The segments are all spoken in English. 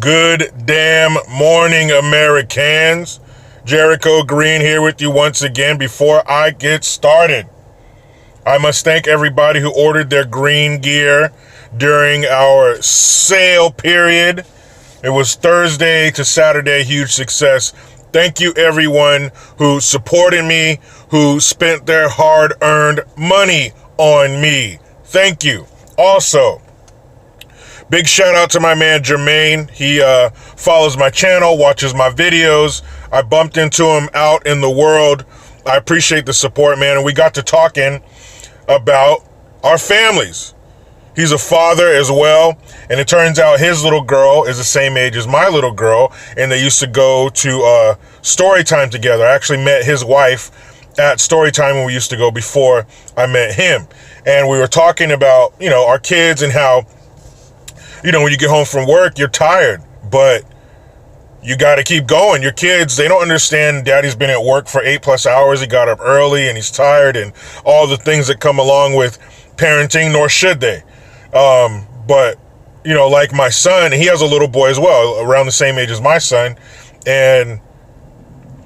Good damn morning, Americans. Jericho Green here with you once again. Before I get started, I must thank everybody who ordered their green gear during our sale period. It was Thursday to Saturday, huge success. Thank you everyone who supported me, who spent their hard-earned money on me. Thank you. Also, big shout out to my man Jermaine. He follows my channel, watches my videos. I bumped into him out in the world. I appreciate the support, man. And we got to talking about our families. He's a father as well. And it turns out his little girl is the same age as my little girl. And they used to go to story time together. I actually met his wife at story time when we used to go before I met him. And we were talking about, our kids and how, when you get home from work, you're tired, but you got to keep going. Your kids, they don't understand daddy's been at work for 8+ hours. He got up early and he's tired and all the things that come along with parenting, nor should they. But, like my son, he has a little boy as well, around the same age as my son. And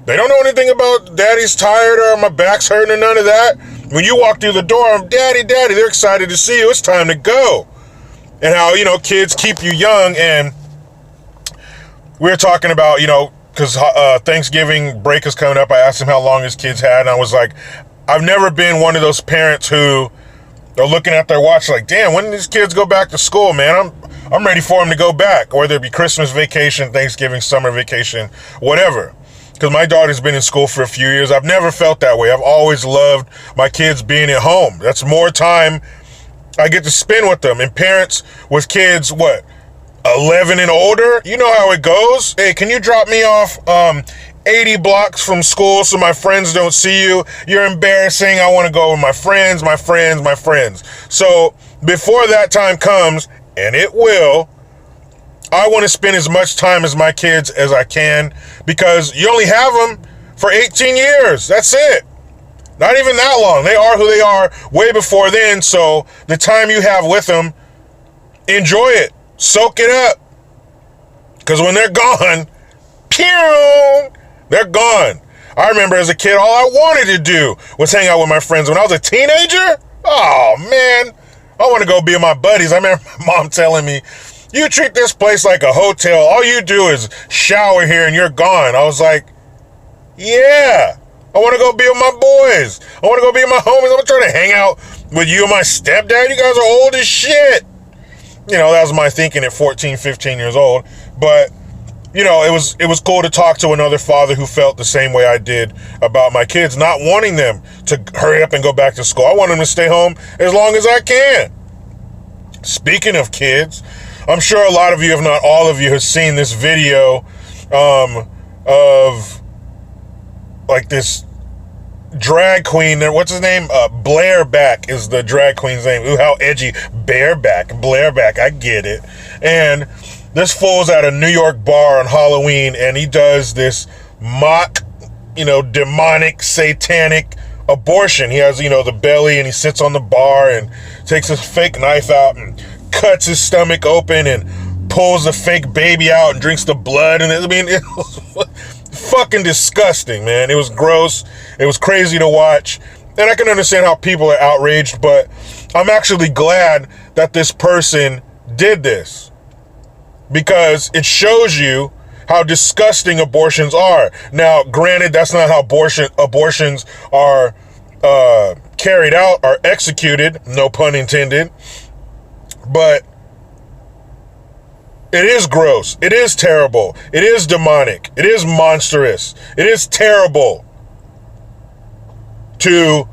they don't know anything about daddy's tired or my back's hurting or none of that. When you walk through the door, I'm daddy, they're excited to see you. It's time to go. And how, kids keep you young. And we were talking about, because Thanksgiving break is coming up. I asked him how long his kids had. And I was like, I've never been one of those parents who are looking at their watch like, damn, when do these kids go back to school, man? I'm ready for them to go back, whether it be Christmas vacation, Thanksgiving, summer vacation, whatever. Because my daughter's been in school for a few years. I've never felt that way. I've always loved my kids being at home. That's more time I get to spend with them. And parents with kids, 11 and older? You know how it goes. Hey, can you drop me off 80 blocks from school so my friends don't see you? You're embarrassing. I want to go with my friends. So before that time comes, and it will, I want to spend as much time as my kids as I can, because you only have them for 18 years. That's it. Not even that long. They are who they are way before then. So the time you have with them, enjoy it. Soak it up. Because when they're gone, they're gone. I remember as a kid, all I wanted to do was hang out with my friends. When I was a teenager, oh man, I want to go be with my buddies. I remember my mom telling me, you treat this place like a hotel. All you do is shower here and you're gone. I was like, yeah, I want to go be with my boys. I want to go be with my homies. I'm trying to hang out with you and my stepdad. You guys are old as shit. That was my thinking at 14, 15 years old. But, it was cool to talk to another father who felt the same way I did about my kids, not wanting them to hurry up and go back to school. I want them to stay home as long as I can. Speaking of kids, I'm sure a lot of you, if not all of you, have seen this video of like this drag queen. What's his name? Blairback is the drag queen's name. Ooh, how edgy. Blairback. I get it. And this fool's at a New York bar on Halloween, and he does this mock, demonic, satanic abortion. He has, the belly, and he sits on the bar and takes his fake knife out and cuts his stomach open and pulls the fake baby out and drinks the blood. And it was fucking disgusting, man. It was gross. It was crazy to watch. And I can understand how people are outraged, but I'm actually glad that this person did this, because it shows you how disgusting abortions are. Now, granted, that's not how abortions are carried out or executed, no pun intended, but it is gross. It is terrible. It is demonic. It is monstrous. It is terrible to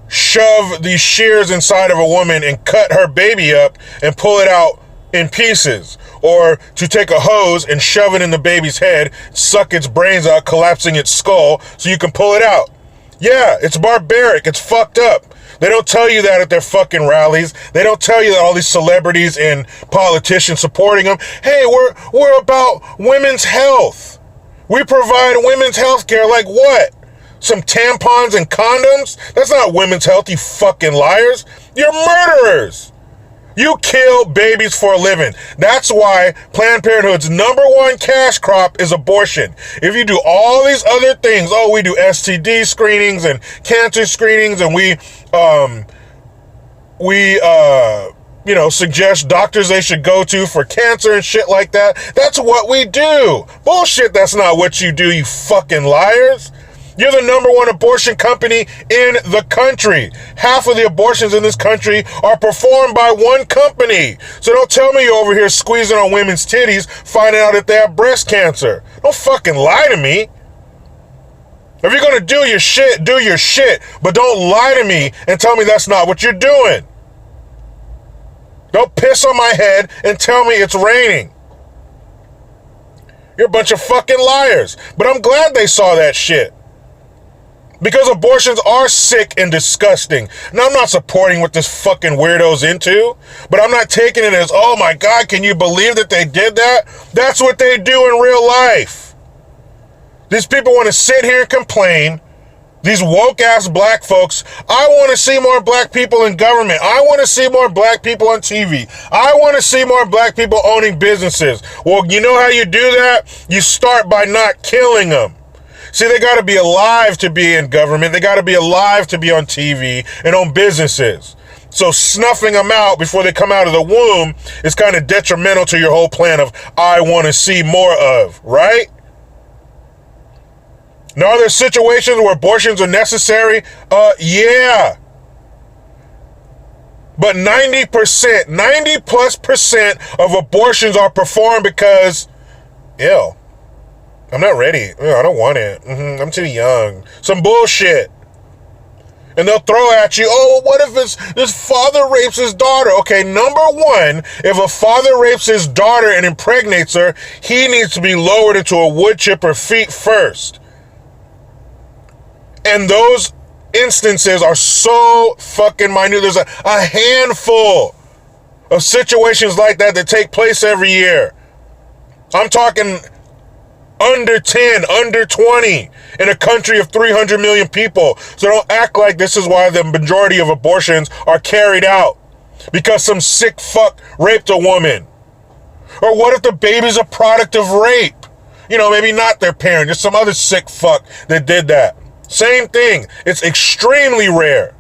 shove these shears inside of a woman and cut her baby up and pull it out in pieces, or to take a hose and shove it in the baby's head, suck its brains out, collapsing its skull so you can pull it out. Yeah, it's barbaric. It's fucked up. They don't tell you that at their fucking rallies. They don't tell you that all these celebrities and politicians supporting them. Hey, we're about women's health. We provide women's health care. Like what? Some tampons and condoms? That's not women's health, you fucking liars. You're murderers. You kill babies for a living. That's why Planned Parenthood's #1 cash crop is abortion. If you do all these other things, we do STD screenings and cancer screenings, and we suggest doctors they should go to for cancer and shit like that. That's what we do. Bullshit, that's not what you do, you fucking liars. You're the #1 abortion company in the country. Half of the abortions in this country are performed by one company. So don't tell me you're over here squeezing on women's titties, finding out if they have breast cancer. Don't fucking lie to me. If you're gonna do your shit, but don't lie to me and tell me that's not what you're doing. Don't piss on my head and tell me it's raining. You're a bunch of fucking liars. But I'm glad they saw that shit. Because abortions are sick and disgusting. Now, I'm not supporting what this fucking weirdo's into, but I'm not taking it as, oh my God, can you believe that they did that? That's what they do in real life. These people want to sit here and complain. These woke-ass black folks, I want to see more black people in government. I want to see more black people on TV. I want to see more black people owning businesses. Well, you know how you do that? You start by not killing them. See, they got to be alive to be in government. They got to be alive to be on TV and own businesses. So snuffing them out before they come out of the womb is kind of detrimental to your whole plan of I want to see more of, right? Now, are there situations where abortions are necessary? Yeah. But 90% of abortions are performed because, I'm not ready. I don't want it. I'm too young. Some bullshit. And they'll throw at you, what if this father rapes his daughter? Okay, #1, if a father rapes his daughter and impregnates her, he needs to be lowered into a wood chipper feet first. And those instances are so fucking minute. There's a handful of situations like that take place every year. I'm talking under 10, under 20 in a country of 300 million people. So don't act like this is why the majority of abortions are carried out. Because some sick fuck raped a woman. Or what if the baby's a product of rape? Maybe not their parent, just some other sick fuck that did that. Same thing. It's extremely rare.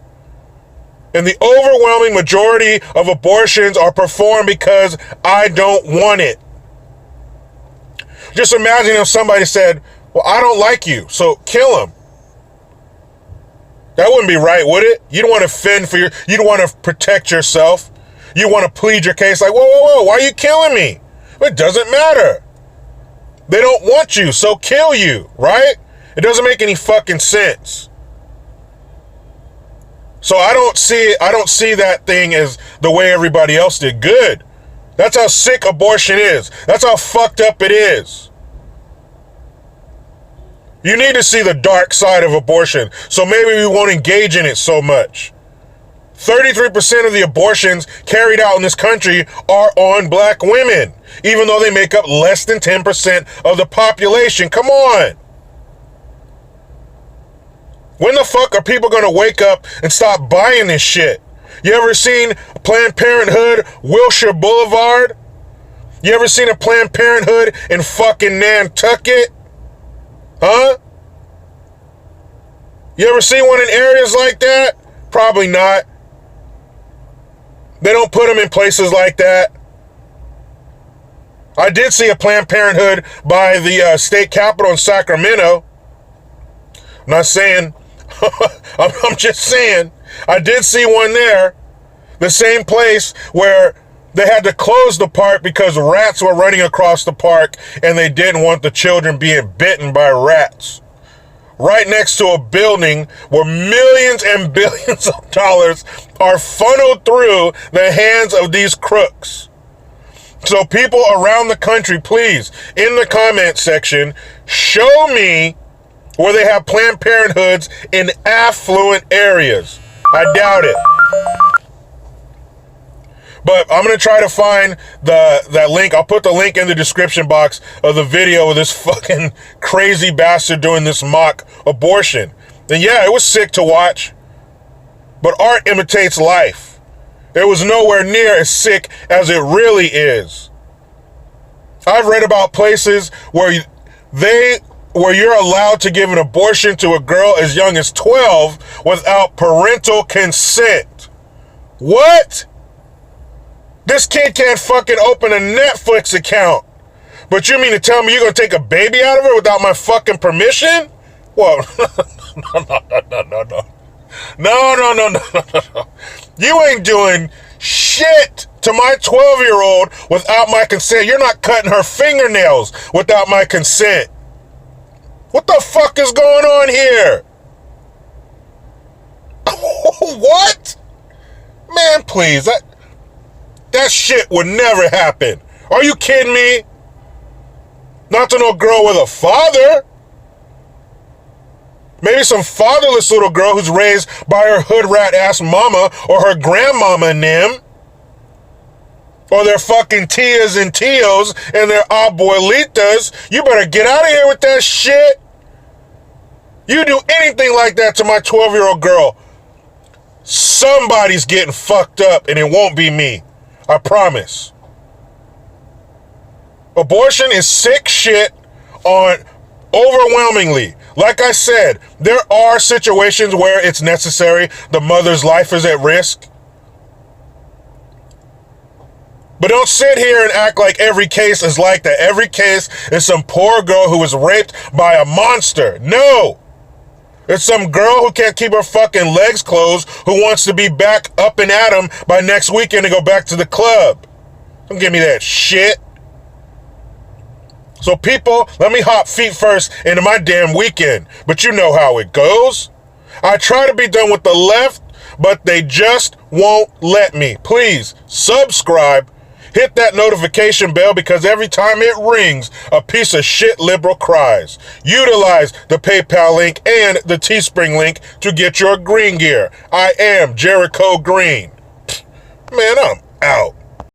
And the overwhelming majority of abortions are performed because I don't want it. Just imagine if somebody said, well, I don't like you, so kill him. That wouldn't be right, would it? You don't want to fend for you don't want to protect yourself. You want to plead your case like, whoa, why are you killing me? It doesn't matter. They don't want you, so kill you, right? It doesn't make any fucking sense. So I don't see that thing as the way everybody else did. Good. That's how sick abortion is. That's how fucked up it is. You need to see the dark side of abortion, so maybe we won't engage in it so much. 33% of the abortions carried out in this country are on black women, even though they make up less than 10% of the population. Come on. When the fuck are people going to wake up and stop buying this shit? You ever seen Planned Parenthood, Wilshire Boulevard? You ever seen a Planned Parenthood in fucking Nantucket? Huh? You ever seen one in areas like that? Probably not. They don't put them in places like that. I did see a Planned Parenthood by the state capitol in Sacramento. I'm not saying, I'm just saying, I did see one there. The same place where they had to close the park because rats were running across the park and they didn't want the children being bitten by rats. Right next to a building where millions and billions of dollars are funneled through the hands of these crooks. So people around the country, please, in the comment section, show me where they have Planned Parenthoods in affluent areas. I doubt it. But I'm going to try to find that link. I'll put the link in the description box of the video of this fucking crazy bastard doing this mock abortion. And yeah, it was sick to watch. But art imitates life. It was nowhere near as sick as it really is. I've read about places where you're allowed to give an abortion to a girl as young as 12 without parental consent. What? This kid can't fucking open a Netflix account. But you mean to tell me you're going to take a baby out of her without my fucking permission? Well, no. You ain't doing shit to my 12-year-old without my consent. You're not cutting her fingernails without my consent. What the fuck is going on here? What? Man, please. That shit would never happen. Are you kidding me? Not to no girl with a father. Maybe some fatherless little girl who's raised by her hood rat ass mama or her grandmama and them. Or their fucking tias and tios and their abuelitas. You better get out of here with that shit. You do anything like that to my 12-year-old girl, somebody's getting fucked up and it won't be me. I promise. Abortion is sick shit on overwhelmingly. Like I said, there are situations where it's necessary. The mother's life is at risk. But don't sit here and act like every case is like that. Every case is some poor girl who was raped by a monster. No. It's some girl who can't keep her fucking legs closed who wants to be back up and at 'em by next weekend and go back to the club. Don't give me that shit. So people, let me hop feet first into my damn weekend. But you know how it goes. I try to be done with the left, but they just won't let me. Please subscribe. Hit that notification bell because every time it rings, a piece of shit liberal cries. Utilize the PayPal link and the Teespring link to get your green gear. I am Jericho Green. Man, I'm out.